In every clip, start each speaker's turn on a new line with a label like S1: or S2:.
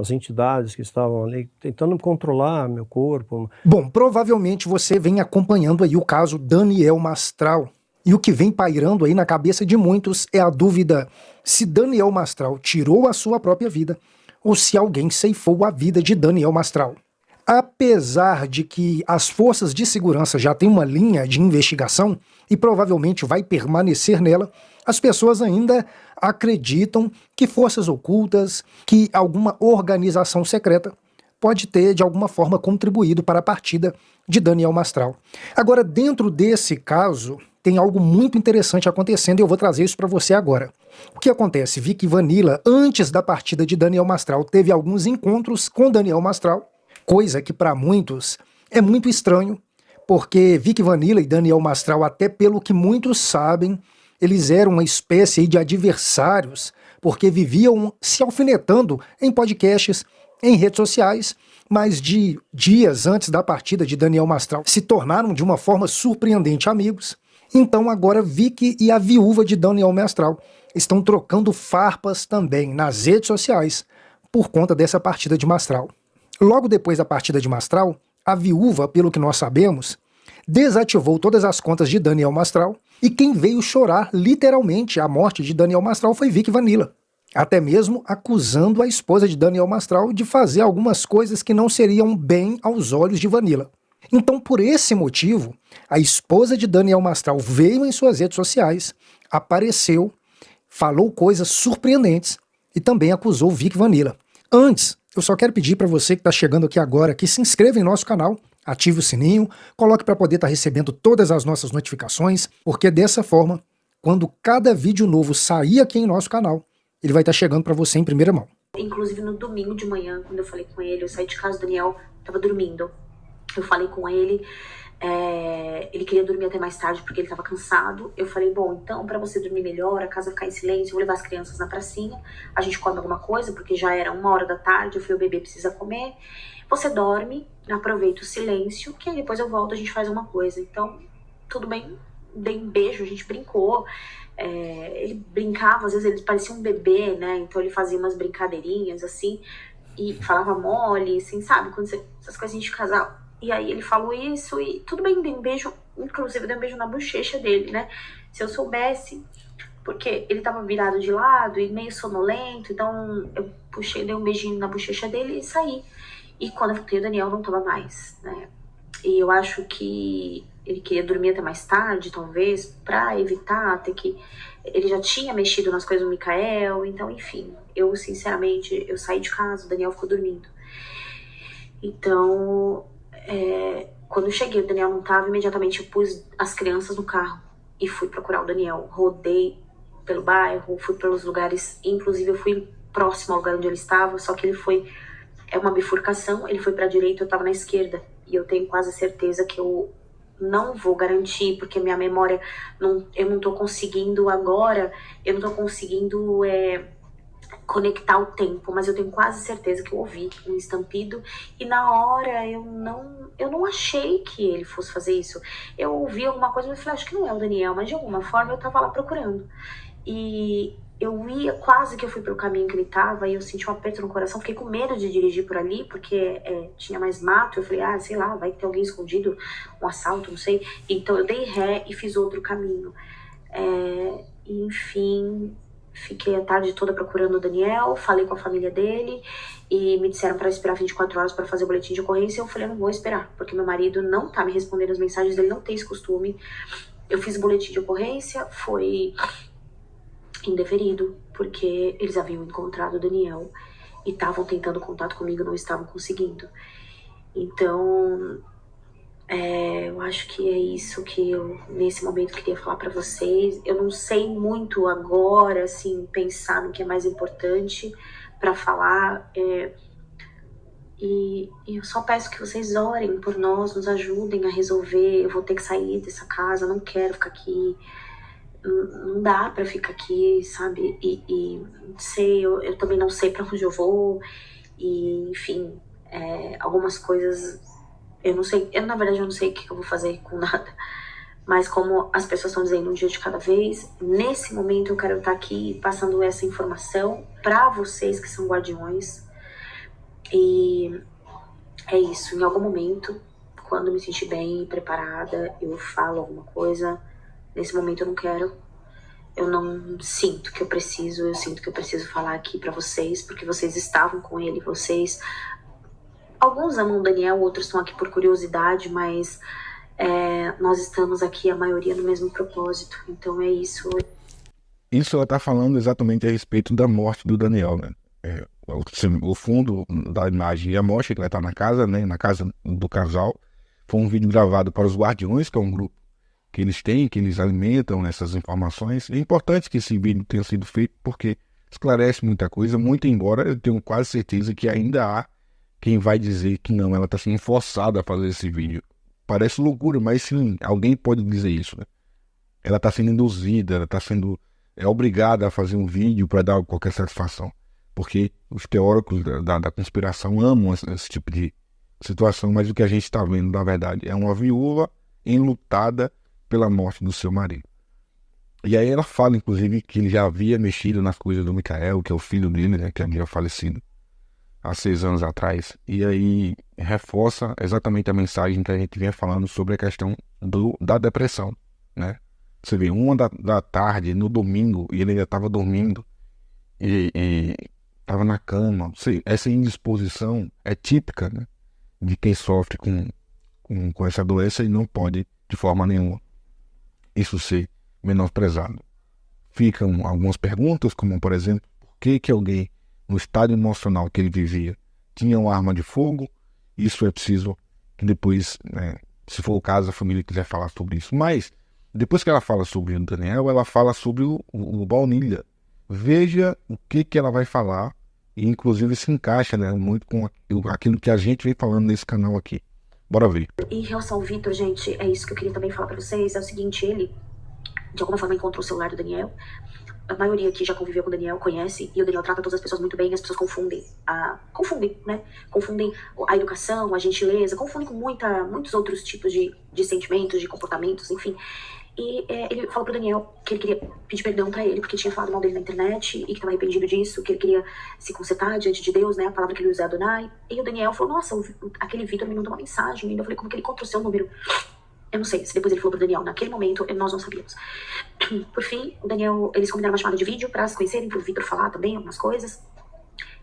S1: as entidades que estavam ali tentando controlar meu corpo.
S2: Bom, provavelmente você vem acompanhando aí o caso Daniel Mastral. E o que vem pairando aí na cabeça de muitos é a dúvida se Daniel Mastral tirou a sua própria vida ou se alguém ceifou a vida de Daniel Mastral. Apesar de que as forças de segurança já têm uma linha de investigação e provavelmente vai permanecer nela, as pessoas ainda acreditam que forças ocultas, que alguma organização secreta pode ter de alguma forma contribuído para a partida de Daniel Mastral. Agora, dentro desse caso, tem algo muito interessante acontecendo e eu vou trazer isso para você agora. O que acontece? Vicky Vanilla, antes da partida de Daniel Mastral, teve alguns encontros com Daniel Mastral, coisa que para muitos é muito estranho, porque Vicky Vanilla e Daniel Mastral, até pelo que muitos sabem, eles eram uma espécie de adversários, porque viviam se alfinetando em podcasts, em redes sociais, mas de dias antes da partida de Daniel Mastral se tornaram de uma forma surpreendente amigos. Então agora Vicky e a viúva de Daniel Mastral estão trocando farpas também nas redes sociais por conta dessa partida de Mastral. Logo depois da partida de Mastral, a viúva, pelo que nós sabemos, desativou todas as contas de Daniel Mastral e quem veio chorar literalmente a morte de Daniel Mastral foi Vicky Vanilla. Até mesmo acusando a esposa de Daniel Mastral de fazer algumas coisas que não seriam bem aos olhos de Vanilla. Então, por esse motivo, a esposa de Daniel Mastral veio em suas redes sociais, apareceu, falou coisas surpreendentes e também acusou Vicky Vanilla. Antes, eu só quero pedir para você que está chegando aqui agora que se inscreva em nosso canal, ative o sininho, coloque para poder estar recebendo todas as nossas notificações, porque dessa forma, quando cada vídeo novo sair aqui em nosso canal, ele vai estar chegando para você em primeira mão.
S3: Inclusive no domingo de manhã, quando eu falei com ele, eu saí de casa, o Daniel estava dormindo. Eu falei com ele, ele queria dormir até mais tarde porque ele estava cansado. Eu falei, bom, então para você dormir melhor, a casa ficar em silêncio, eu vou levar as crianças na pracinha, a gente come alguma coisa, porque já era 1h da tarde, eu falei, o bebê precisa comer. Você dorme, aproveita o silêncio, que aí depois eu volto, a gente faz alguma coisa. Então, tudo bem, dei um beijo, a gente brincou. Ele brincava, às vezes ele parecia um bebê, né? Então ele fazia umas brincadeirinhas assim e falava mole, assim, sabe? Quando essas coisinhas de casal. E aí ele falou isso e tudo bem, dei um beijo, inclusive dei um beijo na bochecha dele, né? Se eu soubesse, porque ele tava virado de lado e meio sonolento, então eu puxei, dei um beijinho na bochecha dele e saí. E quando eu voltei, o Daniel não tava mais, né? E eu acho que ele queria dormir até mais tarde, talvez, pra evitar ter que... Ele já tinha mexido nas coisas do Mikael, então, enfim. Eu, sinceramente, eu saí de casa, o Daniel ficou dormindo. Então, quando eu cheguei, o Daniel não tava, imediatamente eu pus as crianças no carro e fui procurar o Daniel. Rodei pelo bairro, fui pelos lugares, inclusive eu fui próximo ao lugar onde ele estava, só que ele foi... É uma bifurcação, ele foi pra direita, eu tava na esquerda. E eu tenho quase certeza que eu não vou garantir, porque minha memória, eu não tô conseguindo agora, eu não tô conseguindo conectar o tempo, mas eu tenho quase certeza que eu ouvi um estampido, e na hora eu não achei que ele fosse fazer isso. Eu ouvi alguma coisa, mas eu falei, acho que não é o Daniel, mas de alguma forma eu tava lá procurando. E eu ia, quase que eu fui pelo caminho que ele tava, e eu senti um aperto no coração, fiquei com medo de dirigir por ali, porque tinha mais mato, eu falei, sei lá, vai ter alguém escondido, um assalto, não sei. Então eu dei ré e fiz outro caminho. Enfim, fiquei a tarde toda procurando o Daniel, falei com a família dele, e me disseram para esperar 24 horas para fazer o boletim de ocorrência. Eu falei, eu não vou esperar, porque meu marido não tá me respondendo as mensagens dele, não tem esse costume. Eu fiz o boletim de ocorrência, foi indeferido, porque eles haviam encontrado o Daniel e estavam tentando contato comigo, não estavam conseguindo. Então, eu acho que é isso que eu, nesse momento, queria falar pra vocês. Eu não sei muito agora, assim, pensar no que é mais importante pra falar. E eu só peço que vocês orem por nós, nos ajudem a resolver. Eu vou ter que sair dessa casa, não quero ficar aqui. Não dá pra ficar aqui, sabe? E não sei, eu também não sei pra onde eu vou. E, enfim, algumas coisas eu não sei. Na verdade, eu não sei o que eu vou fazer com nada. Mas como as pessoas estão dizendo, um dia de cada vez, nesse momento eu quero estar aqui passando essa informação pra vocês que são guardiões, E é isso, em algum momento, quando eu me sentir bem, preparada, eu falo alguma coisa. Nesse momento eu não quero. Eu não sinto que eu preciso, eu sinto que eu preciso falar aqui pra vocês, porque vocês estavam com ele, vocês... Alguns amam o Daniel, outros estão aqui por curiosidade, mas nós estamos aqui, a maioria, no mesmo propósito. Então é isso.
S4: Isso ela está falando exatamente a respeito da morte do Daniel, né? O fundo da imagem e a morte que ela está na casa, né? Na casa do casal. Foi um vídeo gravado para os Guardiões, que é um grupo que eles têm, que eles alimentam essas informações. É importante que esse vídeo tenha sido feito porque esclarece muita coisa, muito embora eu tenho quase certeza que ainda há quem vai dizer que não, ela está sendo forçada a fazer esse vídeo. Parece loucura, mas sim, alguém pode dizer isso, né? Ela está sendo induzida, ela está sendo obrigada a fazer um vídeo para dar qualquer satisfação. Porque os teóricos da conspiração amam esse tipo de situação, mas o que a gente está vendo, na verdade, é uma viúva enlutada pela morte do seu marido. E aí ela fala, inclusive, que ele já havia mexido nas coisas do Michael, que é o filho dele, né, que havia falecido há 6 anos atrás. E aí reforça exatamente a mensagem que a gente vinha falando sobre a questão da depressão, né? Você vê, 1 da tarde, no domingo, e ele ainda estava dormindo, e estava na cama. Essa indisposição é típica, né, de quem sofre com essa doença e não pode, de forma nenhuma, isso ser menosprezado. Ficam algumas perguntas, como, por exemplo, por que alguém, no estado emocional que ele vivia, tinha uma arma de fogo? Isso é preciso que depois, né, se for o caso, a família quiser falar sobre isso. Mas, depois que ela fala sobre o Daniel, ela fala sobre o Baunilha. Veja o que ela vai falar, e inclusive se encaixa, né, muito com aquilo que a gente vem falando nesse canal aqui. Bora ver.
S3: Em relação ao Vitor, gente, é isso que eu queria também falar pra vocês. É o seguinte, ele, de alguma forma, encontrou o celular do Daniel. A maioria que já conviveu com o Daniel conhece, e o Daniel trata todas as pessoas muito bem, e as pessoas confundem, né? Confundem a educação, a gentileza, confundem com muitos outros tipos de sentimentos, de comportamentos, enfim. E ele falou pro Daniel que ele queria pedir perdão pra ele, porque tinha falado mal dele na internet, e que estava arrependido disso, que ele queria se consertar diante de Deus, né? A palavra que ele usa é Adonai. E o Daniel falou, nossa, aquele Vitor me mandou uma mensagem, e eu falei, como que ele encontrou o seu número? Eu não sei se depois ele falou pro Daniel. Naquele momento, nós não sabíamos. Por fim, o Daniel, eles combinaram uma chamada de vídeo pra se conhecerem, pro Vitor falar também algumas coisas.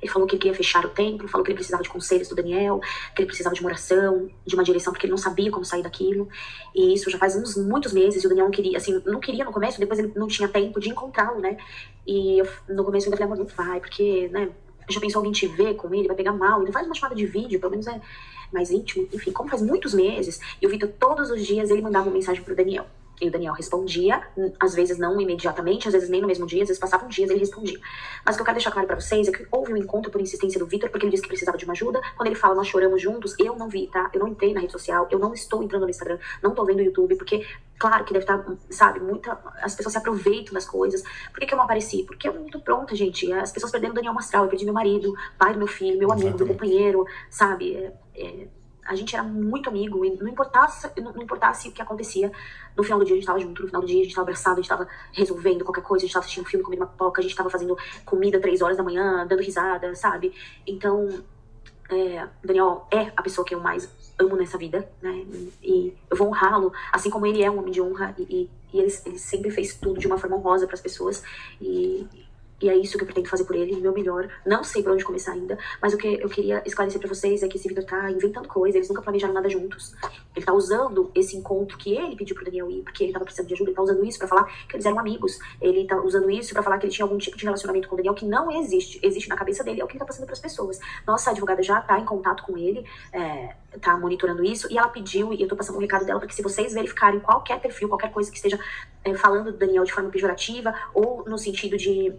S3: Ele falou que ele queria fechar o templo, falou que ele precisava de conselhos do Daniel, que ele precisava de uma oração, de uma direção, porque ele não sabia como sair daquilo. E isso já faz muitos meses, e o Daniel não queria, assim, não queria no começo, depois ele não tinha tempo de encontrá-lo, né? E no começo eu ainda falei, amor, não vai, porque, né, já pensou alguém te ver com ele, vai pegar mal, então faz uma chamada de vídeo, pelo menos é mais íntimo. Enfim, como faz muitos meses, e o Vitor todos os dias ele mandava uma mensagem pro Daniel. E o Daniel respondia, às vezes não imediatamente, às vezes nem no mesmo dia, às vezes passavam dias e ele respondia. Mas o que eu quero deixar claro pra vocês é que houve um encontro por insistência do Vitor, porque ele disse que precisava de uma ajuda. Quando ele fala, nós choramos juntos, eu não vi, tá? Eu não entrei na rede social, eu não estou entrando no Instagram, não tô vendo o YouTube, porque, claro que deve estar, sabe, as pessoas se aproveitam das coisas. Por que eu não apareci? Porque eu não tô pronta, gente. As pessoas perderam o Daniel Mastral, eu perdi meu marido, pai do meu filho, meu amigo, meu companheiro, sabe? A gente era muito amigo, e não importasse o que acontecia, no final do dia a gente tava junto, no final do dia a gente tava abraçado, a gente tava resolvendo qualquer coisa, a gente tava assistindo um filme, comendo uma pipoca, a gente tava fazendo comida 3 horas da manhã, dando risada, sabe? Então, Daniel é a pessoa que eu mais amo nessa vida, né? E eu vou honrá-lo, assim como ele é um homem de honra, e ele sempre fez tudo de uma forma honrosa pras pessoas, e é isso que eu pretendo fazer por ele, o meu melhor. Não sei por onde começar ainda, mas o que eu queria esclarecer pra vocês é que esse Vitor tá inventando coisa, eles nunca planejaram nada juntos. Ele tá usando esse encontro que ele pediu pro Daniel ir, porque ele tava precisando de ajuda, ele tá usando isso pra falar que eles eram amigos. Ele tá usando isso pra falar que ele tinha algum tipo de relacionamento com o Daniel que não existe. Existe na cabeça dele, é o que ele tá passando pras pessoas. Nossa advogada já tá em contato com ele, tá monitorando isso, e ela pediu, e eu tô passando um recado dela, porque se vocês verificarem qualquer perfil, qualquer coisa que esteja falando do Daniel de forma pejorativa, ou no sentido de...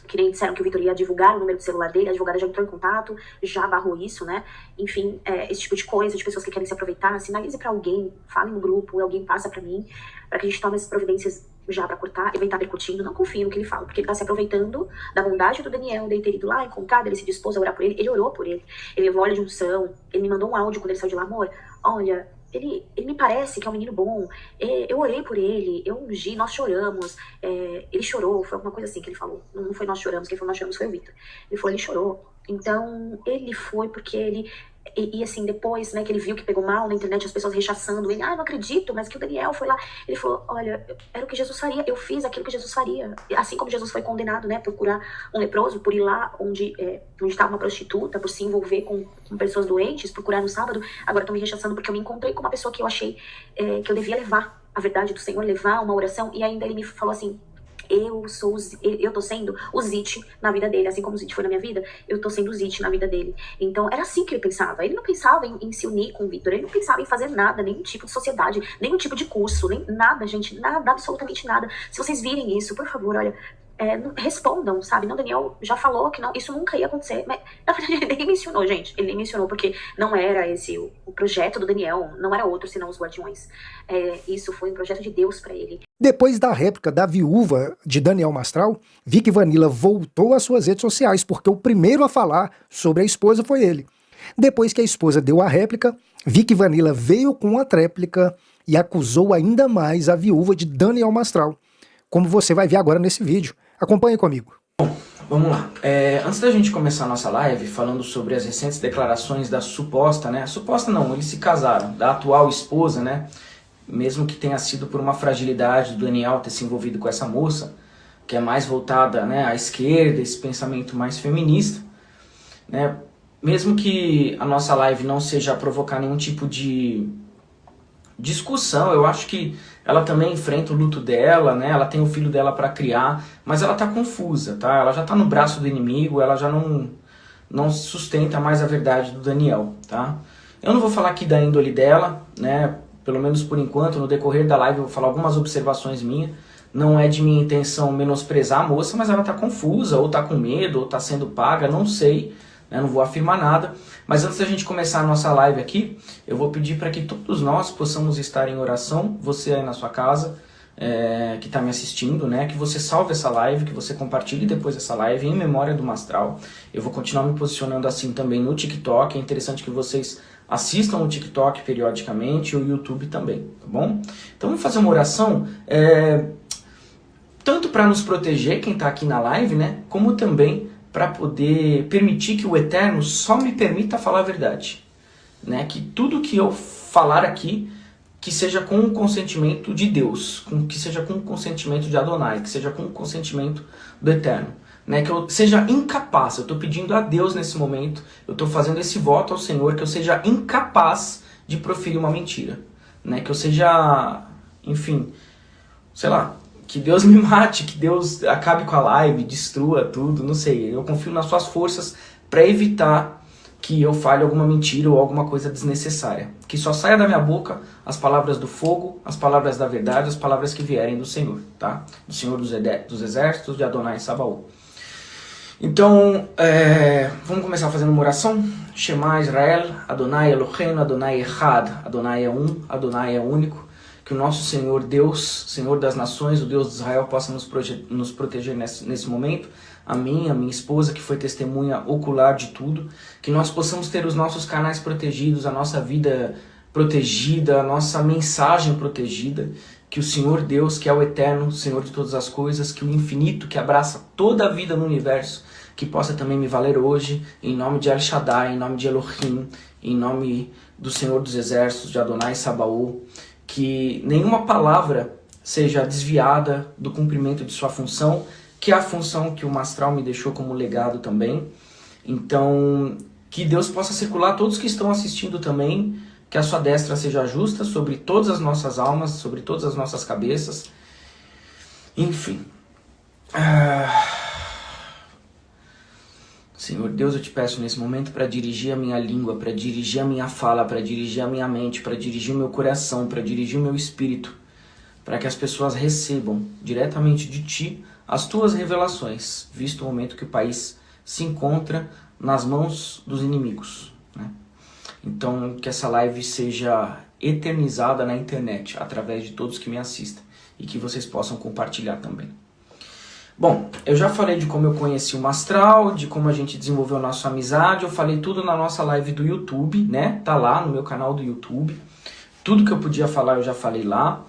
S3: que nem disseram que o Vitor ia divulgar o número do celular dele, a advogada já entrou em contato, já barrou isso, né? Enfim, esse tipo de coisa, de pessoas que querem se aproveitar, sinalize pra alguém, fale no grupo, alguém passa pra mim, pra que a gente tome essas providências já pra cortar. Ele vai estar percutindo, não confio no que ele fala, porque ele tá se aproveitando da bondade do Daniel, dele ter ido lá, encontrado, ele se dispôs a orar por ele orou por ele, ele levou óleo de unção, ele me mandou um áudio quando ele saiu de lá, amor, olha, ele me parece que é um menino bom, eu orei por ele, eu ungi, nós choramos, ele chorou, foi alguma coisa assim que ele falou, não foi nós choramos, quem falou nós choramos foi o Vitor, ele falou, ele chorou, então ele foi porque ele, e assim, depois, né, que ele viu que pegou mal na internet, as pessoas rechaçando ele, não acredito, mas que o Daniel foi lá, ele falou, olha, era o que Jesus faria, eu fiz aquilo que Jesus faria, assim como Jesus foi condenado, né, por curar um leproso, por ir lá onde estava uma prostituta, por se envolver com pessoas doentes, por curar no sábado, agora estão me rechaçando porque eu me encontrei com uma pessoa que eu achei que eu devia levar a verdade do Senhor, levar uma oração, e ainda ele me falou assim, eu tô sendo o Zite na vida dele, assim como o Zite foi na minha vida, eu tô sendo o Zite na vida dele. Então era assim que ele pensava. Ele não pensava em se unir com o Vitor, ele não pensava em fazer nada, nenhum tipo de sociedade, nenhum tipo de curso, nem nada, gente, nada, absolutamente nada. Se vocês virem isso, por favor, olha, respondam, sabe? Não, Daniel já falou que não, isso nunca ia acontecer, mas na verdade ele nem mencionou, gente, ele nem mencionou, porque não era esse o projeto do Daniel, não era outro senão os Guardiões. Isso foi um projeto de Deus pra ele.
S2: Depois da réplica da viúva de Daniel Mastral, Vicky Vanilla voltou às suas redes sociais, porque o primeiro a falar sobre a esposa foi ele. Depois que a esposa deu a réplica, Vicky Vanilla veio com a tréplica e acusou ainda mais a viúva de Daniel Mastral, como você vai ver agora nesse vídeo. Acompanhe comigo.
S5: Bom, vamos lá. Antes da gente começar a nossa live, falando sobre as recentes declarações da suposta, né? Suposta não, eles se casaram, da atual esposa, né? Mesmo que tenha sido por uma fragilidade do Daniel ter se envolvido com essa moça, que é mais voltada, né, à esquerda, esse pensamento mais feminista, né? Mesmo que a nossa live não seja provocar nenhum tipo de discussão, eu acho que ela também enfrenta o luto dela, né? Ela tem o filho dela para criar, mas ela tá confusa, tá? Ela já tá no braço do inimigo, ela já não sustenta mais a verdade do Daniel, tá? Eu não vou falar aqui da índole dela, né? Pelo menos por enquanto, no decorrer da live eu vou falar algumas observações minhas. Não é de minha intenção menosprezar a moça, mas ela tá confusa, ou tá com medo, ou tá sendo paga, não sei, né? Não vou afirmar nada. Mas antes da gente começar a nossa live aqui, eu vou pedir para que todos nós possamos estar em oração, você aí na sua casa, que está me assistindo, né? Que você salve essa live, que você compartilhe depois essa live em memória do Mastral. Eu vou continuar me posicionando assim também no TikTok, é interessante que vocês assistam o TikTok periodicamente e o YouTube também, tá bom? Então vamos fazer uma oração, tanto para nos proteger, quem está aqui na live, né? Como também para poder permitir que o Eterno só me permita falar a verdade, né? Que tudo que eu falar aqui, que seja com o consentimento de Deus, que seja com o consentimento de Adonai, que seja com o consentimento do Eterno, né? Que eu seja incapaz, eu estou pedindo a Deus nesse momento, eu estou fazendo esse voto ao Senhor, que eu seja incapaz de proferir uma mentira, né? Que eu seja, enfim, sei lá, que Deus me mate, que Deus acabe com a live, destrua tudo, não sei. Eu confio nas suas forças para evitar que eu fale alguma mentira ou alguma coisa desnecessária. Que só saia da minha boca as palavras do fogo, as palavras da verdade, as palavras que vierem do Senhor, tá? Do Senhor dos Exércitos, de Adonai e Sabaoth. Então, vamos começar fazendo uma oração? Shema Israel, Adonai Eloheinu, Adonai Echad, Adonai é um, Adonai é único. Que o nosso Senhor Deus, Senhor das nações, o Deus de Israel, possa nos proteger nesse momento. A minha esposa, que foi testemunha ocular de tudo. Que nós possamos ter os nossos canais protegidos, a nossa vida protegida, a nossa mensagem protegida. Que o Senhor Deus, que é o eterno, Senhor de todas as coisas, que o infinito, que abraça toda a vida no universo, que possa também me valer hoje, em nome de El Shaddai, em nome de Elohim, em nome do Senhor dos Exércitos, de Adonai e Sabaoth. Que nenhuma palavra seja desviada do cumprimento de sua função, que é a função que o Mastral me deixou como legado também. Então, que Deus possa circular todos que estão assistindo também, que a sua destra seja justa sobre todas as nossas almas, sobre todas as nossas cabeças. Enfim. Senhor Deus, eu te peço nesse momento para dirigir a minha língua, para dirigir a minha fala, para dirigir a minha mente, para dirigir o meu coração, para dirigir o meu espírito, para que as pessoas recebam diretamente de Ti as Tuas revelações, visto o momento que o país se encontra nas mãos dos inimigos, né? Então, que essa live seja eternizada na internet, através de todos que me assistem, e que vocês possam compartilhar também. Bom, eu já falei de como eu conheci o Mastral, de como a gente desenvolveu a nossa amizade, eu falei tudo na nossa live do YouTube, né? Tá lá no meu canal do YouTube. Tudo que eu podia falar eu já falei lá.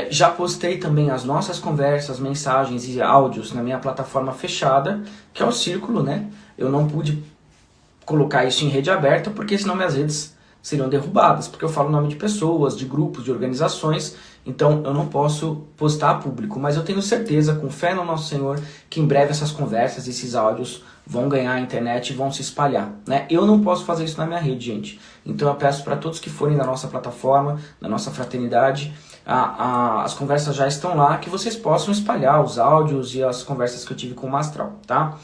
S5: Já postei também as nossas conversas, mensagens e áudios na minha plataforma fechada, que é o Círculo, né? Eu não pude colocar isso em rede aberta, porque senão minhas redes seriam derrubadas, porque eu falo o nome de pessoas, de grupos, de organizações, então eu não posso postar a público. Mas eu tenho certeza, com fé no nosso Senhor, que em breve essas conversas, esses áudios vão ganhar a internet e vão se espalhar, né? Eu não posso fazer isso na minha rede, gente. Então eu peço para todos que forem na nossa plataforma, na nossa fraternidade, as conversas já estão lá, que vocês possam espalhar os áudios e as conversas que eu tive com o Mastral, tá?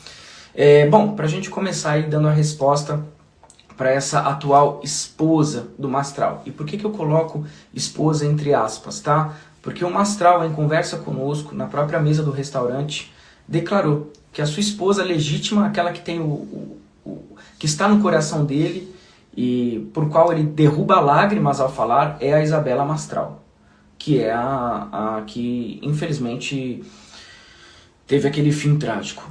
S5: Bom, pra gente começar aí dando a resposta para essa atual esposa do Mastral. E por que eu coloco esposa entre aspas, tá? Porque o Mastral, em conversa conosco, na própria mesa do restaurante, declarou que a sua esposa legítima, aquela que tem que está no coração dele e por qual ele derruba lágrimas ao falar, é a Isabela Mastral, que é a que infelizmente teve aquele fim trágico.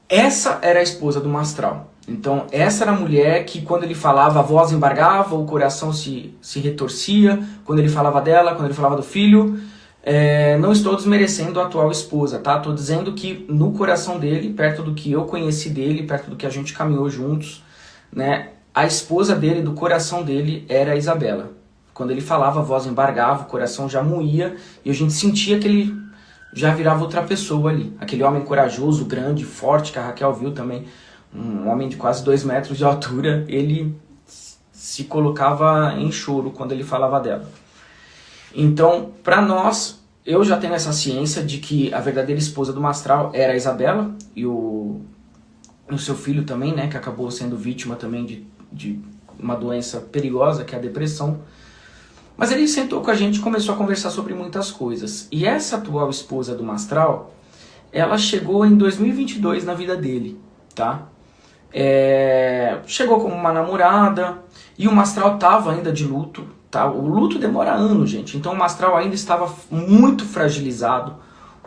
S5: Essa era a esposa do Mastral. Então essa era a mulher que quando ele falava a voz embargava, o coração se retorcia, quando ele falava dela, quando ele falava do filho. Não estou desmerecendo a atual esposa, tá? Estou dizendo que no coração dele, perto do que eu conheci dele, perto do que a gente caminhou juntos, né? A esposa dele, do coração dele, era a Isabela. Quando ele falava, a voz embargava, o coração já moía e a gente sentia que ele já virava outra pessoa ali. Aquele homem corajoso, grande, forte, que a Raquel viu também, um homem de quase 2 metros de altura, ele se colocava em choro quando ele falava dela. Então, para nós, eu já tenho essa ciência de que a verdadeira esposa do Mastral era a Isabela e o seu filho também, né, que acabou sendo vítima também de uma doença perigosa, que é a depressão. Mas ele sentou com a gente e começou a conversar sobre muitas coisas. E essa atual esposa do Mastral, ela chegou em 2022 na vida dele, tá? Chegou como uma namorada e o Mastral estava ainda de luto, tá? O luto demora anos, gente. Então o Mastral ainda estava muito fragilizado,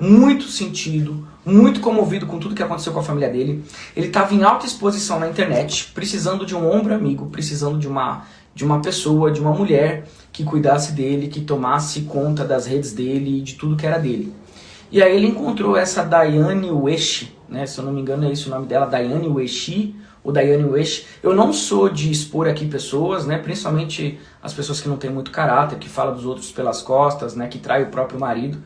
S5: muito sentido, muito comovido com tudo que aconteceu com a família dele. Ele estava em alta exposição na internet, precisando de um ombro amigo, precisando de uma pessoa, de uma mulher que cuidasse dele, que tomasse conta das redes dele e de tudo que era dele. E aí ele encontrou essa Daiane Ueshi, né? Se eu não me engano é esse o nome dela, Daiane Ueshi, ou Daiane Ueshi. Eu não sou de expor aqui pessoas, né? Principalmente as pessoas que não têm muito caráter, que falam dos outros pelas costas, né? Que trai o próprio marido.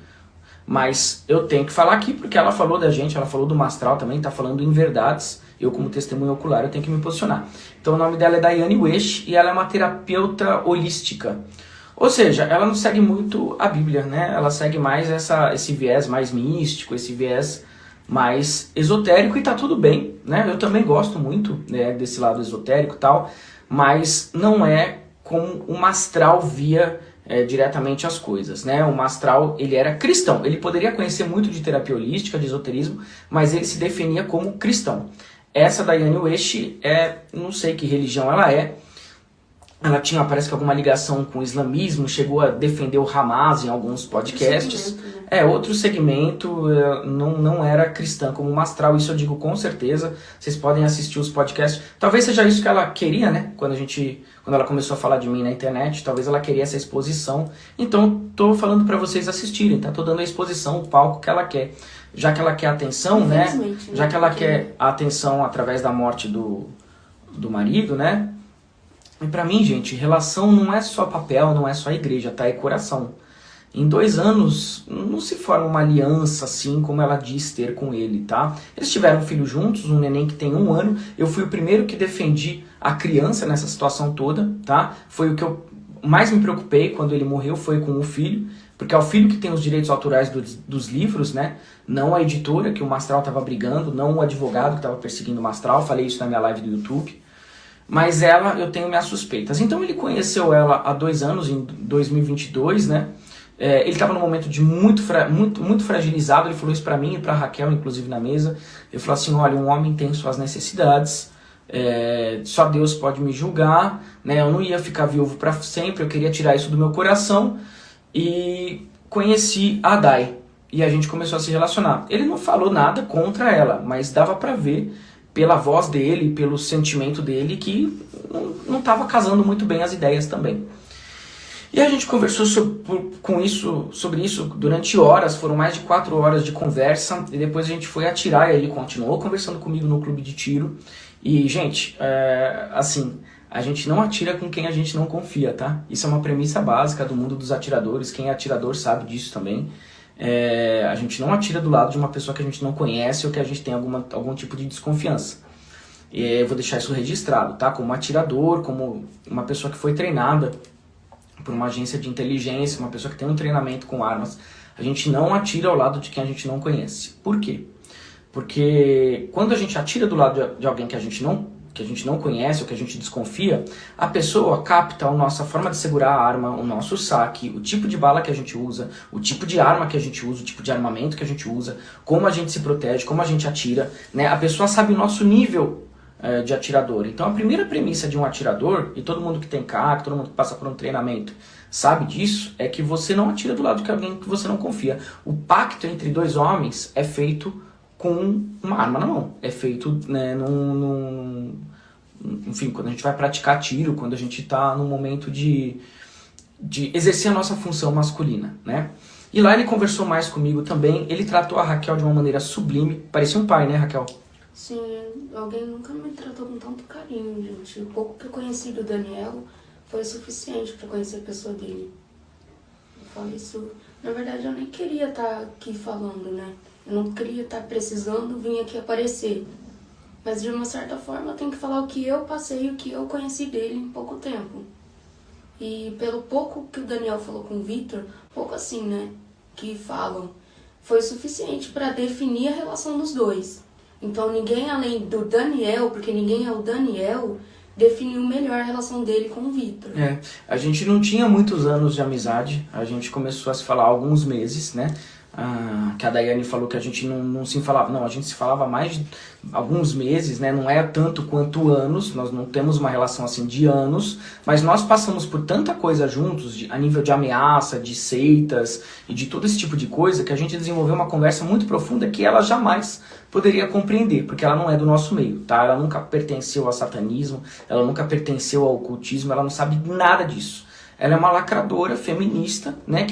S5: Mas eu tenho que falar aqui porque ela falou da gente, ela falou do Mastral também, tá falando em verdades. Eu, como testemunha ocular, eu tenho que me posicionar. Então o nome dela é Daiane Ueshi e ela é uma terapeuta holística. Ou seja, ela não segue muito a Bíblia, né? Ela segue mais esse viés mais místico, esse viés mais esotérico e tá tudo bem, né? Eu também gosto muito, né, desse lado esotérico e tal, mas não é como o Mastral via diretamente as coisas, né? O Mastral, ele era cristão, ele poderia conhecer muito de terapia holística, de esoterismo, mas ele se definia como cristão. Essa Daiane Ueshi não sei que religião ela é, ela tinha, parece que alguma ligação com o islamismo, chegou a defender o Hamas em alguns podcasts. Outro segmento, não era cristã como o Mastral, isso eu digo com certeza. Vocês podem assistir os podcasts. Talvez seja isso que ela queria, né? Quando ela começou a falar de mim na internet, talvez ela queria essa exposição. Então, tô falando para vocês assistirem, tá? Tô dando a exposição, o palco que ela quer. Já que ela quer atenção, né? Já que ela quer a atenção através da morte do marido, né? E pra mim, gente, relação não é só papel, não é só igreja, tá? É coração. Em 2 anos, não se forma uma aliança assim como ela diz ter com ele, tá? Eles tiveram um filho juntos, um neném que tem 1 ano. Eu fui o primeiro que defendi a criança nessa situação toda, tá? Foi o que eu mais me preocupei quando ele morreu, foi com o filho. Porque é o filho que tem os direitos autorais dos livros, né? Não a editora que o Mastral estava brigando, não o advogado que estava perseguindo o Mastral. Falei isso na minha live do YouTube. Mas ela, eu tenho minhas suspeitas. Então ele conheceu ela há 2 anos, em 2022, né? Ele estava num momento de muito fragilizado. Ele falou isso pra mim e pra Raquel, inclusive na mesa. Ele falou assim, olha, um homem tem suas necessidades, só Deus pode me julgar, né? Eu não ia ficar viúvo pra sempre, eu queria tirar isso do meu coração. E conheci a Dai. E a gente começou a se relacionar. Ele não falou nada contra ela, mas dava pra ver pela voz dele, pelo sentimento dele, que não estava casando muito bem as ideias também. E a gente conversou sobre isso durante horas, foram mais de 4 horas de conversa, e depois a gente foi atirar e ele continuou conversando comigo no clube de tiro. E, gente, assim, a gente não atira com quem a gente não confia, tá? Isso é uma premissa básica do mundo dos atiradores, quem é atirador sabe disso também. A gente não atira do lado de uma pessoa que a gente não conhece ou que a gente tem algum tipo de desconfiança. E eu vou deixar isso registrado, tá? Como atirador, como uma pessoa que foi treinada por uma agência de inteligência, uma pessoa que tem um treinamento com armas, a gente não atira ao lado de quem a gente não conhece. Por quê? Porque quando a gente atira do lado de alguém que a gente não conhece ou que a gente desconfia, a pessoa capta a nossa forma de segurar a arma, o nosso saque, o tipo de bala que a gente usa, o tipo de arma que a gente usa, o tipo de armamento que a gente usa, como a gente se protege, como a gente atira, né? A pessoa sabe o nosso nível de atirador. Então a primeira premissa de um atirador, e todo mundo que tem CAC, todo mundo que passa por um treinamento sabe disso, é que você não atira do lado de alguém que você não confia. O pacto entre dois homens é feito com uma arma na mão. É feito, né, enfim, quando a gente vai praticar tiro, quando a gente está no momento de exercer a nossa função masculina, né? E lá ele conversou mais comigo também, ele tratou a Raquel de uma maneira sublime, parecia um pai, né, Raquel?
S6: Sim, alguém nunca me tratou com tanto carinho, gente. O pouco que eu conheci do Daniel foi suficiente para conhecer a pessoa dele. Eu falo isso, na verdade eu nem queria estar aqui falando, né? Eu não queria estar precisando vir aqui aparecer. Mas de uma certa forma eu tenho que falar o que eu passei, o que eu conheci dele em pouco tempo. E pelo pouco que o Daniel falou com o Victor, pouco assim, né, que falam, foi suficiente para definir a relação dos dois. Então ninguém além do Daniel, porque ninguém é o Daniel, definiu melhor a relação dele com o Victor.
S5: A gente não tinha muitos anos de amizade, a gente começou a se falar há alguns meses, né? Que a Daiane falou que a gente não se falava. Não, a gente se falava há mais de alguns meses, né? Não é tanto quanto anos, nós não temos uma relação assim de anos, mas nós passamos por tanta coisa juntos, a nível de ameaça, de seitas e de todo esse tipo de coisa, que a gente desenvolveu uma conversa muito profunda que ela jamais poderia compreender, porque ela não é do nosso meio, tá? Ela nunca pertenceu ao satanismo, ela nunca pertenceu ao ocultismo, ela não sabe nada disso. Ela é uma lacradora feminista, né,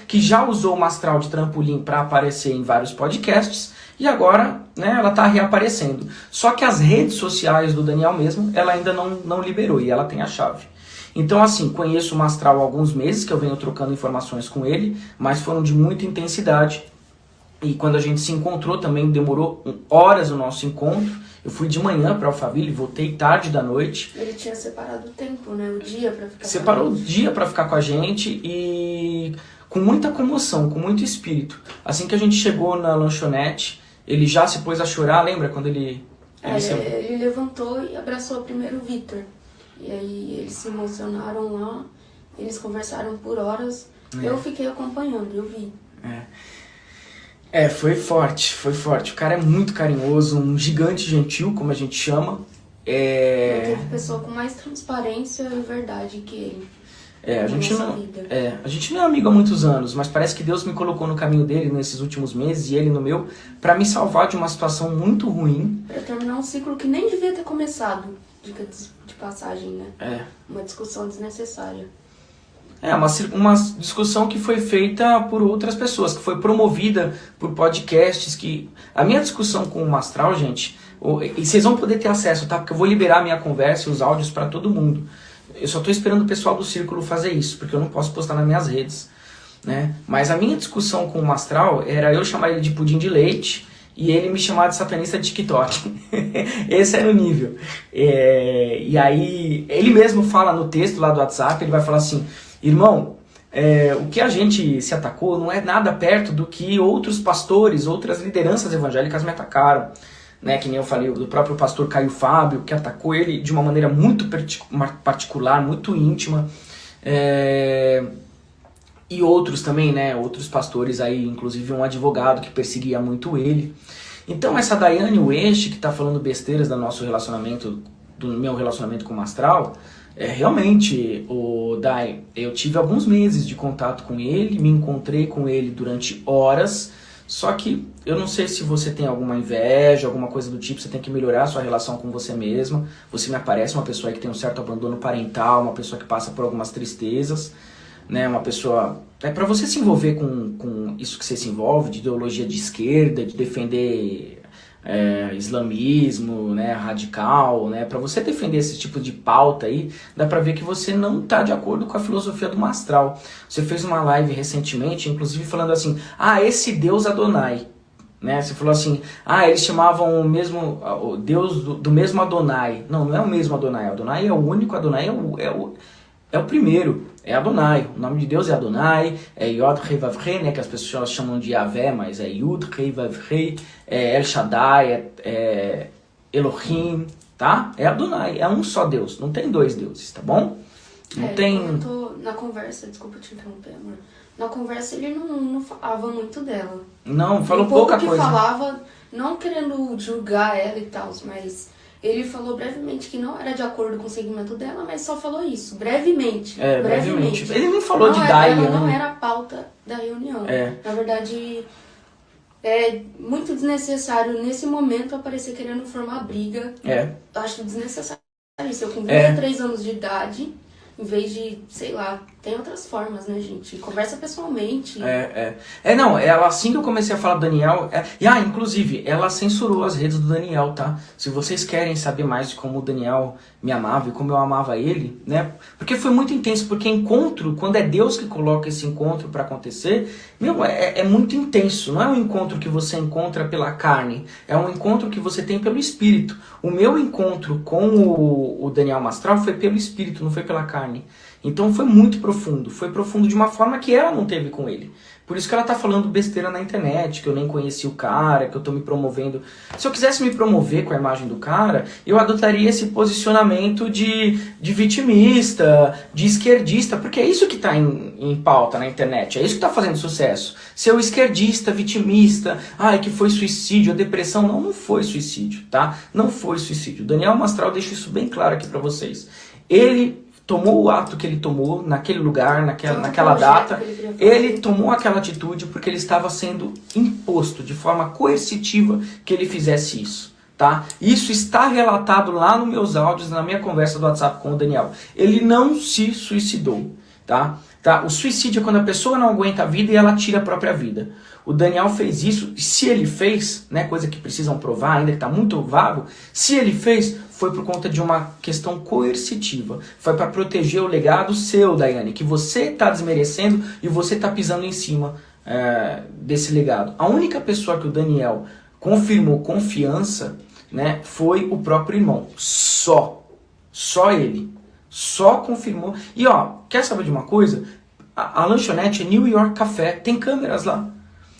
S5: que já usou o Mastral de trampolim para aparecer em vários podcasts e agora, né, ela está reaparecendo. Só que as redes sociais do Daniel mesmo, ela ainda não liberou e ela tem a chave. Então, assim, conheço o Mastral há alguns meses que eu venho trocando informações com ele, mas foram de muita intensidade. E quando a gente se encontrou também demorou horas o nosso encontro. Eu fui de manhã para Alphaville, voltei tarde da noite.
S6: Ele tinha separado o tempo, né? O dia para ficar
S5: Separou o dia para ficar com a gente e com muita comoção, com muito espírito. Assim que a gente chegou na lanchonete, ele já se pôs a chorar, lembra quando ele
S6: levantou e abraçou primeiro o Victor. E aí eles se emocionaram lá, eles conversaram por horas. Eu fiquei acompanhando, eu vi.
S5: Foi forte, foi forte. O cara é muito carinhoso, um gigante gentil, como a gente chama.
S6: Não teve pessoa com mais transparência e verdade que ele.
S5: A gente não é amigo há muitos anos, mas parece que Deus me colocou no caminho dele nesses últimos meses e ele no meu, pra me salvar de uma situação muito ruim.
S6: Pra terminar um ciclo que nem devia ter começado, dica de passagem, né? Uma discussão desnecessária.
S5: Uma discussão que foi feita por outras pessoas, que foi promovida por podcasts. A minha discussão com o Mastral, gente, e vocês vão poder ter acesso, tá? Porque eu vou liberar a minha conversa e os áudios para todo mundo. Eu só tô esperando o pessoal do Círculo fazer isso, porque eu não posso postar nas minhas redes, né? Mas a minha discussão com o Mastral era eu chamar ele de pudim de leite e ele me chamar de satanista de TikTok. Esse era o nível. E aí, ele mesmo fala no texto lá do WhatsApp, ele vai falar assim: irmão, o que a gente se atacou não é nada perto do que outros pastores, outras lideranças evangélicas me atacaram. Né, que nem eu falei, do próprio pastor Caio Fábio, que atacou ele de uma maneira muito particular, muito íntima. E outros também, né, outros pastores aí, inclusive um advogado que perseguia muito ele. Então essa Daiane West, que está falando besteiras do nosso relacionamento, do meu relacionamento com o Mastral, realmente, Dai, eu tive alguns meses de contato com ele, me encontrei com ele durante horas, só que eu não sei se você tem alguma inveja, alguma coisa do tipo, você tem que melhorar a sua relação com você mesma. Você me aparece uma pessoa que tem um certo abandono parental, uma pessoa que passa por algumas tristezas. né, uma pessoa... para você se envolver com isso que você se envolve, de ideologia de esquerda, de defender islamismo, né, radical, né, para você defender esse tipo de pauta aí, dá pra ver que você não tá de acordo com a filosofia do Mastral. Você fez uma live recentemente, inclusive falando assim, esse Deus Adonai, né, você falou assim, eles chamavam o Deus do mesmo Adonai. Não, não é o mesmo Adonai, Adonai é o único, Adonai é o primeiro, é Adonai, o nome de Deus é Adonai, é Yod Rei Vav Rei, né, que as pessoas chamam de Yahvé, mas é Yud Rei Vav Rei, é El Shaddai, é Elohim, tá? É Adonai, é um só Deus, não tem dois deuses, tá bom? Não tem...
S6: Na conversa, desculpa te interromper, amor, na conversa ele não falava muito dela.
S5: Não, falou
S6: pouca
S5: coisa.
S6: Ele falava, não querendo julgar ela e tal, mas... Ele falou brevemente que não era de acordo com o segmento dela, mas só falou isso, brevemente. Brevemente.
S5: Ele nem falou de Daia.
S6: Não era a pauta da reunião. Na verdade, é muito desnecessário nesse momento aparecer querendo formar briga. Eu acho desnecessário isso. Eu com 23 anos de idade, em vez de, sei lá, tem outras formas, né, gente? Conversa pessoalmente.
S5: Não, ela, assim que eu comecei a falar do Daniel... inclusive, ela censurou as redes do Daniel, tá? Se vocês querem saber mais de como o Daniel me amava e como eu amava ele, né? Porque foi muito intenso, porque encontro, quando é Deus que coloca esse encontro pra acontecer, é muito intenso. Não é um encontro que você encontra pela carne, é um encontro que você tem pelo Espírito. O meu encontro com o Daniel Mastral foi pelo Espírito, não foi pela carne. Então foi muito profundo, foi profundo de uma forma que ela não teve com ele. Por isso que ela tá falando besteira na internet, que eu nem conheci o cara, que eu tô me promovendo. Se eu quisesse me promover com a imagem do cara, eu adotaria esse posicionamento de vitimista, de esquerdista, porque é isso que tá em pauta na internet, é isso que tá fazendo sucesso. Ser o esquerdista, vitimista, que foi suicídio, a depressão, não foi suicídio, tá? Não foi suicídio. O Daniel Mastral deixa isso bem claro aqui pra vocês. Ele tomou o ato que ele tomou naquele lugar, naquela data, ele tomou aquela atitude porque ele estava sendo imposto de forma coercitiva que ele fizesse isso, tá? Isso está relatado lá nos meus áudios, na minha conversa do WhatsApp com o Daniel. Ele não se suicidou, tá? O suicídio é quando a pessoa não aguenta a vida e ela tira a própria vida. O Daniel fez isso, e se ele fez, né, coisa que precisam provar ainda, que está muito vago, se ele fez, foi por conta de uma questão coercitiva. Foi para proteger o legado seu, Daiane, que você está desmerecendo e você está pisando em cima desse legado. A única pessoa que o Daniel confirmou confiança, né, foi o próprio irmão. Só ele. Só confirmou. E quer saber de uma coisa? A lanchonete é New York Café, tem câmeras lá.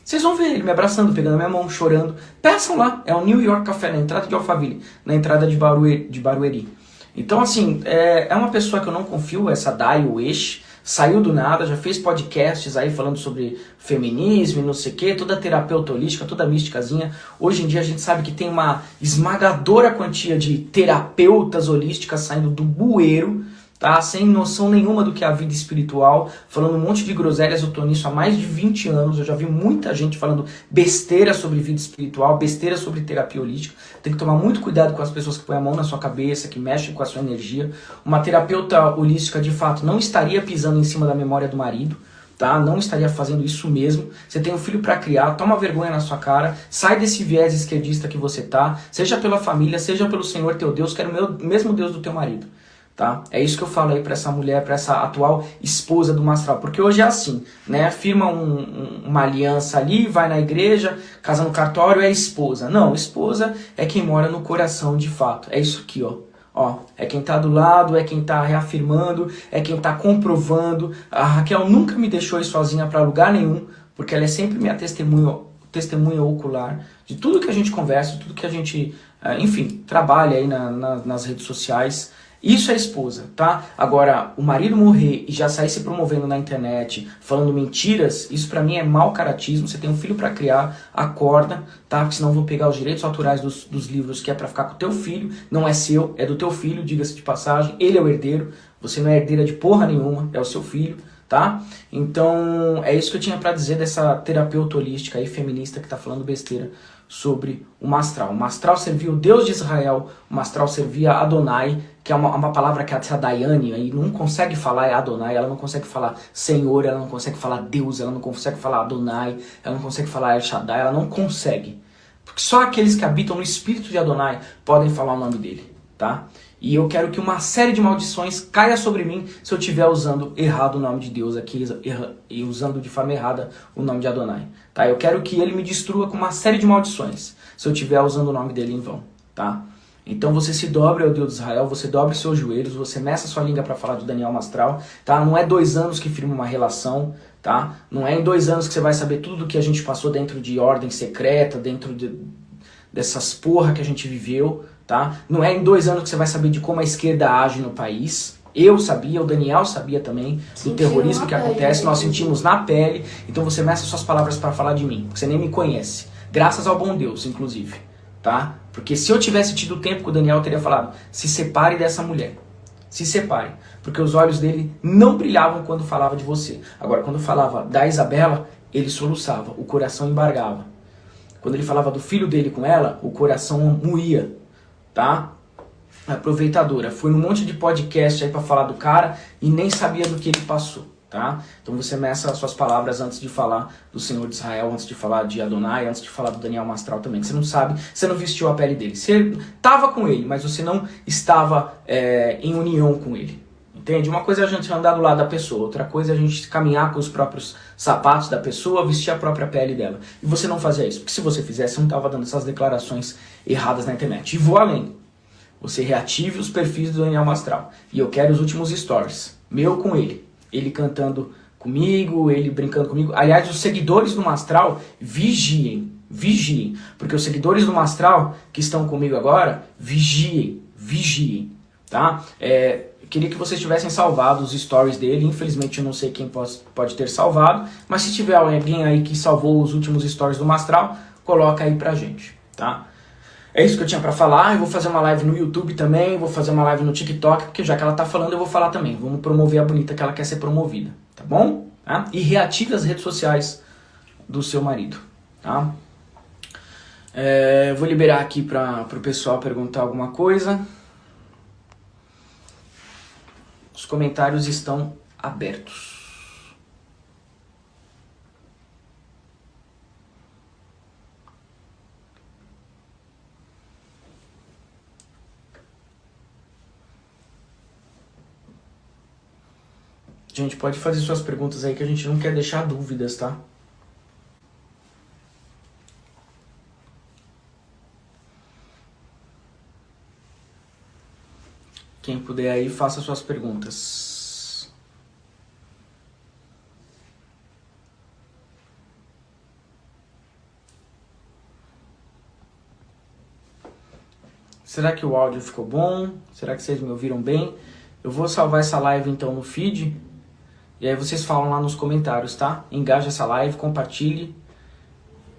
S5: Vocês vão ver ele me abraçando, pegando a minha mão, chorando. Peçam lá, é o New York Café, na entrada de Alphaville, na entrada de Barueri. Então, assim, é uma pessoa que eu não confio, essa Dai Wesh, saiu do nada, já fez podcasts aí falando sobre feminismo e não sei o que, toda terapeuta holística, toda místicazinha. Hoje em dia a gente sabe que tem uma esmagadora quantia de terapeutas holísticas saindo do bueiro, tá? Sem noção nenhuma do que é a vida espiritual, falando um monte de groselhas. Eu tô nisso há mais de 20 anos, eu já vi muita gente falando besteira sobre vida espiritual, besteira sobre terapia holística. Tem que tomar muito cuidado com as pessoas que põem a mão na sua cabeça, que mexem com a sua energia. Uma terapeuta holística, de fato, não estaria pisando em cima da memória do marido, tá? Não estaria fazendo isso mesmo. Você tem um filho para criar, toma vergonha na sua cara, sai desse viés esquerdista que você tá, seja pela família, seja pelo Senhor teu Deus, que era o mesmo Deus do teu marido. Tá? É isso que eu falo aí pra essa mulher, pra essa atual esposa do Mastral. Porque hoje é assim, né? Firma uma aliança ali, vai na igreja, casa no cartório, é esposa. Não, esposa é quem mora no coração de fato. É isso aqui, ó. É quem tá do lado, é quem tá reafirmando, é quem tá comprovando. A Raquel nunca me deixou ir sozinha pra lugar nenhum, porque ela é sempre minha testemunha ocular de tudo que a gente conversa, tudo que a gente, enfim, trabalha aí nas redes sociais. Isso é esposa, tá? Agora, o marido morrer e já sair se promovendo na internet, falando mentiras, isso pra mim é mau caratismo. Você tem um filho pra criar, acorda, tá? Porque senão vão pegar os direitos autorais dos livros que é pra ficar com o teu filho. Não é seu, é do teu filho, diga-se de passagem. Ele é o herdeiro, você não é herdeira de porra nenhuma, é o seu filho, tá? Então, é isso que eu tinha pra dizer dessa terapeuta holística aí, feminista, que tá falando besteira sobre o Mastral. O Mastral servia o Deus de Israel, o Mastral servia Adonai, que é uma palavra que a Daiane aí não consegue falar, é Adonai, ela não consegue falar Senhor, ela não consegue falar Deus, ela não consegue falar Adonai, ela não consegue falar El Shaddai, ela não consegue. Porque só aqueles que habitam no espírito de Adonai podem falar o nome dele, tá? E eu quero que uma série de maldições caia sobre mim se eu estiver usando errado o nome de Deus aqui e usando de forma errada o nome de Adonai, tá? Eu quero que ele me destrua com uma série de maldições se eu estiver usando o nome dele em vão, tá? Então você se dobre ao Deus de Israel, você dobre seus joelhos, você meça sua língua para falar do Daniel Mastral, tá? Não é 2 anos que firma uma relação, tá? Não é em 2 anos que você vai saber tudo do que a gente passou dentro de ordem secreta, dentro dessas porra que a gente viveu, tá? Não é em 2 anos que você vai saber de como a esquerda age no país. Eu sabia, o Daniel sabia também do terrorismo que acontece, nós sentimos na pele. Então você meça suas palavras para falar de mim, porque você nem me conhece. Graças ao bom Deus, inclusive, tá? Porque se eu tivesse tido tempo com o Daniel, eu teria falado, se separe dessa mulher. Se separe. Porque os olhos dele não brilhavam quando falava de você. Agora, quando falava da Isabela, ele soluçava, o coração embargava. Quando ele falava do filho dele com ela, o coração moía, tá? Aproveitadora. Fui num monte de podcast aí pra falar do cara e nem sabia do que ele passou, tá? Então você meça as suas palavras antes de falar do Senhor de Israel, antes de falar de Adonai, antes de falar do Daniel Mastral também. Você não sabe, você não vestiu a pele dele. Você estava com ele, mas você não estava em união com ele. Entende? Uma coisa é a gente andar do lado da pessoa, outra coisa é a gente caminhar com os próprios sapatos da pessoa, vestir a própria pele dela. E você não fazia isso, porque se você fizesse, você não estava dando essas declarações erradas na internet. E vou além. Você reative os perfis do Daniel Mastral. E eu quero os últimos stories, meu com ele. Ele cantando comigo, ele brincando comigo. Aliás, os seguidores do Mastral, vigiem, vigiem. Porque os seguidores do Mastral que estão comigo agora, vigiem, vigiem, tá? Queria que vocês tivessem salvado os stories dele. Infelizmente eu não sei quem pode ter salvado. Mas se tiver alguém aí que salvou os últimos stories do Mastral, coloca aí pra gente, tá? É isso que eu tinha pra falar. Eu vou fazer uma live no YouTube também. Vou fazer uma live no TikTok. Porque já que ela tá falando, eu vou falar também. Vamos promover a bonita que ela quer ser promovida, tá bom? Tá? E reative as redes sociais do seu marido, tá? Vou liberar aqui pro pessoal perguntar alguma coisa. Os comentários estão abertos. Gente, pode fazer suas perguntas aí que a gente não quer deixar dúvidas, tá? Quem puder aí, faça suas perguntas. Será que o áudio ficou bom? Será que vocês me ouviram bem? Eu vou salvar essa live então no feed. E aí vocês falam lá nos comentários, tá? Engaja essa live, compartilhe.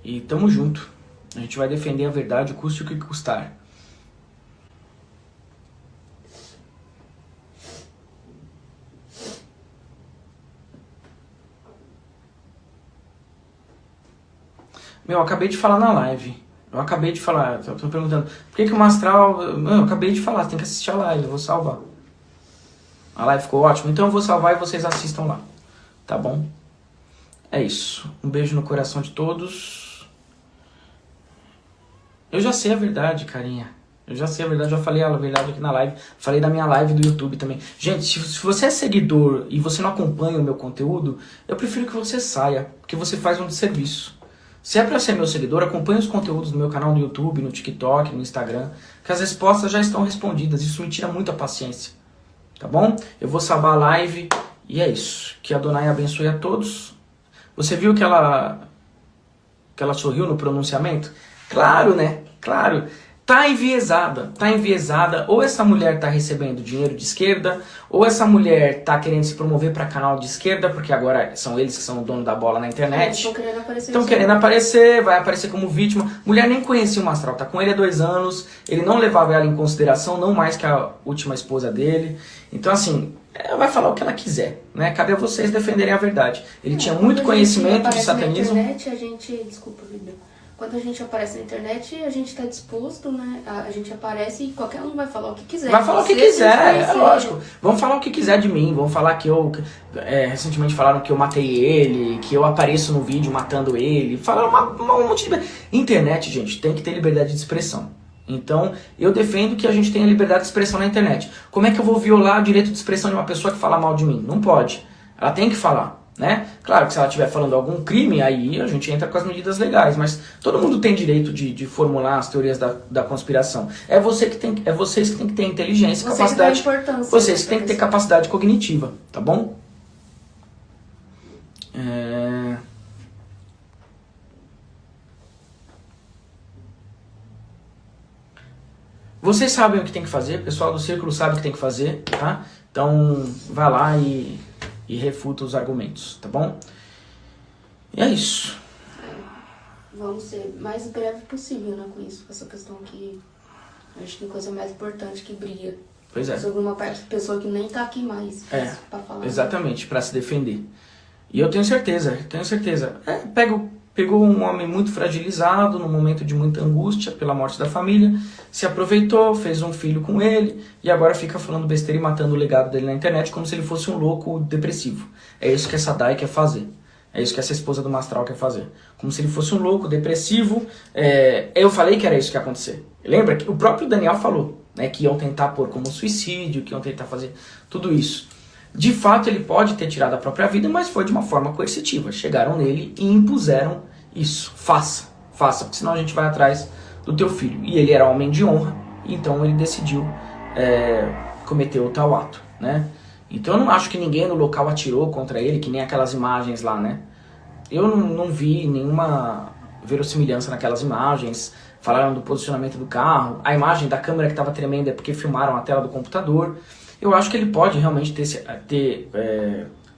S5: E tamo junto. A gente vai defender a verdade, custe o que custar. Eu acabei de falar na live. Eu acabei de falar. Tô perguntando, por que o Mastral... Eu acabei de falar, você tem que assistir a live, eu vou salvar. A live ficou ótima, então eu vou salvar e vocês assistam lá. Tá bom? É isso. Um beijo no coração de todos. Eu já sei a verdade, carinha. Eu já sei a verdade, já falei a verdade aqui na live. Falei da minha live do YouTube também. Gente, se você é seguidor e você não acompanha o meu conteúdo, eu prefiro que você saia, porque você faz um desserviço. Se é pra ser meu seguidor, acompanhe os conteúdos do meu canal no YouTube, no TikTok, no Instagram, que as respostas já estão respondidas. Isso me tira muita paciência. Tá bom? Eu vou salvar a live e é isso. Que a Adonai abençoe a todos. Você viu que ela sorriu no pronunciamento? Claro, né? Claro. tá enviesada, ou essa mulher tá recebendo dinheiro de esquerda, ou essa mulher tá querendo se promover para canal de esquerda, porque agora são eles que são o dono da bola na internet.
S6: Estão querendo aparecer.
S5: Estão querendo aparecer, vai aparecer como vítima. Mulher nem conhecia o Mastral, tá com ele há 2 anos, ele não levava ela em consideração, não mais que a última esposa dele. Então assim, ela vai falar o que ela quiser, né? Cabe a vocês defenderem a verdade. Ele tinha muito conhecimento de satanismo.
S6: Na internet, a gente, desculpa, Bíblia. Quando a gente aparece na internet, a gente está disposto, né? A gente aparece e qualquer um vai falar o que quiser.
S5: Vai falar o que quiser, é lógico. Vão falar o que quiser de mim, vão falar que eu... recentemente falaram que eu matei ele, que eu apareço no vídeo matando ele. Falaram um monte de... Internet, gente, tem que ter liberdade de expressão. Então, eu defendo que a gente tenha liberdade de expressão na internet. Como é que eu vou violar o direito de expressão de uma pessoa que fala mal de mim? Não pode. Ela tem que falar. Né? Claro que se ela estiver falando algum crime, aí a gente entra com as medidas legais, mas todo mundo tem direito de formular as teorias da conspiração. É vocês que tem que ter inteligência, capacidade. Vocês que tem que ter capacidade cognitiva, tá bom? Vocês sabem o que tem que fazer, o pessoal do círculo sabe o que tem que fazer, tá? Então, vai lá e refuta os argumentos, tá bom? E é isso.
S6: Vamos ser mais breve possível, né, com isso, com essa questão que acho que tem coisa mais importante que briga.
S5: Pois é.
S6: Sobre uma pessoa que nem tá aqui mais pra falar.
S5: Exatamente, pra se defender. E eu tenho certeza. Pegou um homem muito fragilizado, num momento de muita angústia pela morte da família, se aproveitou, fez um filho com ele, e agora fica falando besteira e matando o legado dele na internet como se ele fosse um louco depressivo. É isso que essa Dai quer fazer. É isso que essa esposa do Mastral quer fazer. Como se ele fosse um louco depressivo. Eu falei que era isso que ia acontecer. Lembra que o próprio Daniel falou, né, que iam tentar pôr como suicídio, que iam tentar fazer tudo isso. De fato, ele pode ter tirado a própria vida, mas foi de uma forma coercitiva. Chegaram nele e impuseram isso. Faça, porque senão a gente vai atrás do teu filho. E ele era homem de honra, então ele decidiu cometer o tal ato, né? Então eu não acho que ninguém no local atirou contra ele, que nem aquelas imagens lá, né? Eu não vi nenhuma verossimilhança naquelas imagens. Falaram do posicionamento do carro. A imagem da câmera que estava tremenda é porque filmaram a tela do computador. Eu acho que ele pode realmente ter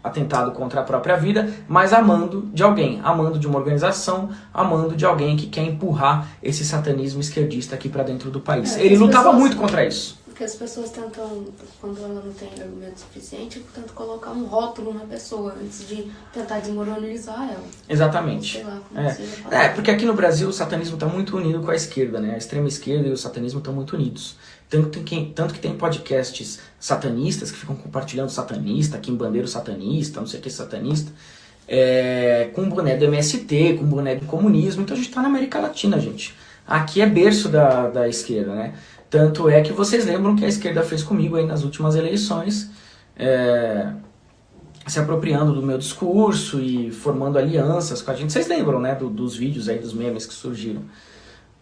S5: atentado contra a própria vida, mas amando de alguém, amando de uma organização, amando de alguém que quer empurrar esse satanismo esquerdista aqui para dentro do país. Ele lutava muito contra isso.
S6: Porque as pessoas tentam, quando ela não tem argumento suficiente, tentam colocar um rótulo na pessoa antes de tentar desmoralizar ela.
S5: Exatamente.
S6: Sei lá, como
S5: porque aqui no Brasil o satanismo está muito unido com a esquerda, né? A extrema esquerda e o satanismo estão muito unidos. Tanto que tem podcasts satanistas que ficam compartilhando satanista, Kim Bandeiro satanista, não sei o que satanista, com boné do MST, com boné do comunismo. Então a gente está na América Latina, gente. Aqui é berço da esquerda, né? Tanto é que vocês lembram que a esquerda fez comigo aí nas últimas eleições, se apropriando do meu discurso e formando alianças com a gente. Vocês lembram, né, dos vídeos aí, dos memes que surgiram.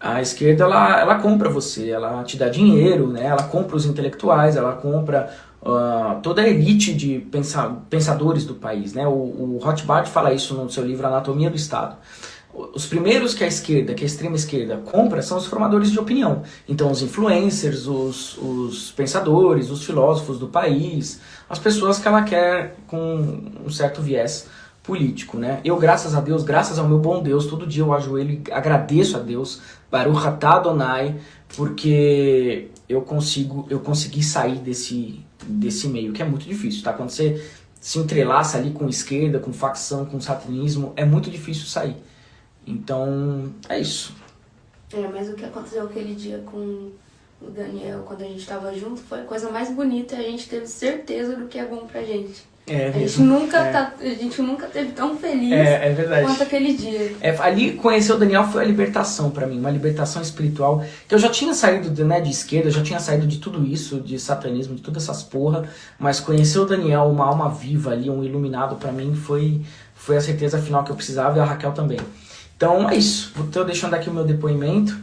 S5: A esquerda, ela compra você, ela te dá dinheiro, né? Ela compra os intelectuais, ela compra toda a elite de pensadores do país, né? O Rothbard fala isso no seu livro Anatomia do Estado. Os primeiros que a esquerda, que a extrema esquerda compra são os formadores de opinião. Então os influencers, os pensadores, os filósofos do país, as pessoas que ela quer com um certo viés político, né? Eu, graças a Deus, graças ao meu bom Deus, todo dia eu ajoelho e agradeço a Deus, Baruch atah Adonai, porque eu consegui sair desse meio, que é muito difícil, tá? Quando você se entrelaça ali com esquerda, com facção, com satanismo, é muito difícil sair. Então, é isso.
S6: Mas o que aconteceu aquele dia com o Daniel, quando a gente estava junto, foi a coisa mais bonita e a gente teve certeza do que é bom pra gente. A gente nunca teve tão feliz quanto aquele dia.
S5: Ali conhecer o Daniel foi a libertação pra mim, uma libertação espiritual, que eu já tinha saído, né, de esquerda, eu já tinha saído de tudo isso, de satanismo, de todas essas porra, mas conhecer o Daniel, uma alma viva ali, um iluminado pra mim, foi a certeza final que eu precisava, e a Raquel também. Então é isso, estou deixando aqui o meu depoimento.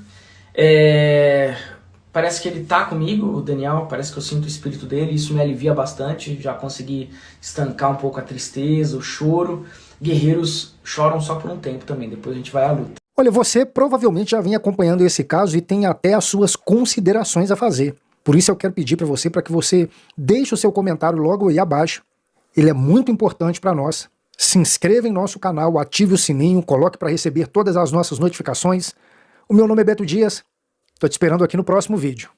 S5: Parece que ele tá comigo, o Daniel, parece que eu sinto o espírito dele, isso me alivia bastante, já consegui estancar um pouco a tristeza, o choro. guerreiros choram só por um tempo também, depois a gente vai à luta.
S2: Olha, você provavelmente já vem acompanhando esse caso e tem até as suas considerações a fazer. Por isso eu quero pedir para você, que você deixe o seu comentário logo aí abaixo. Ele é muito importante para nós. Se inscreva em nosso canal, ative o sininho, coloque para receber todas as nossas notificações. O meu nome é Beto Dias, estou te esperando aqui no próximo vídeo.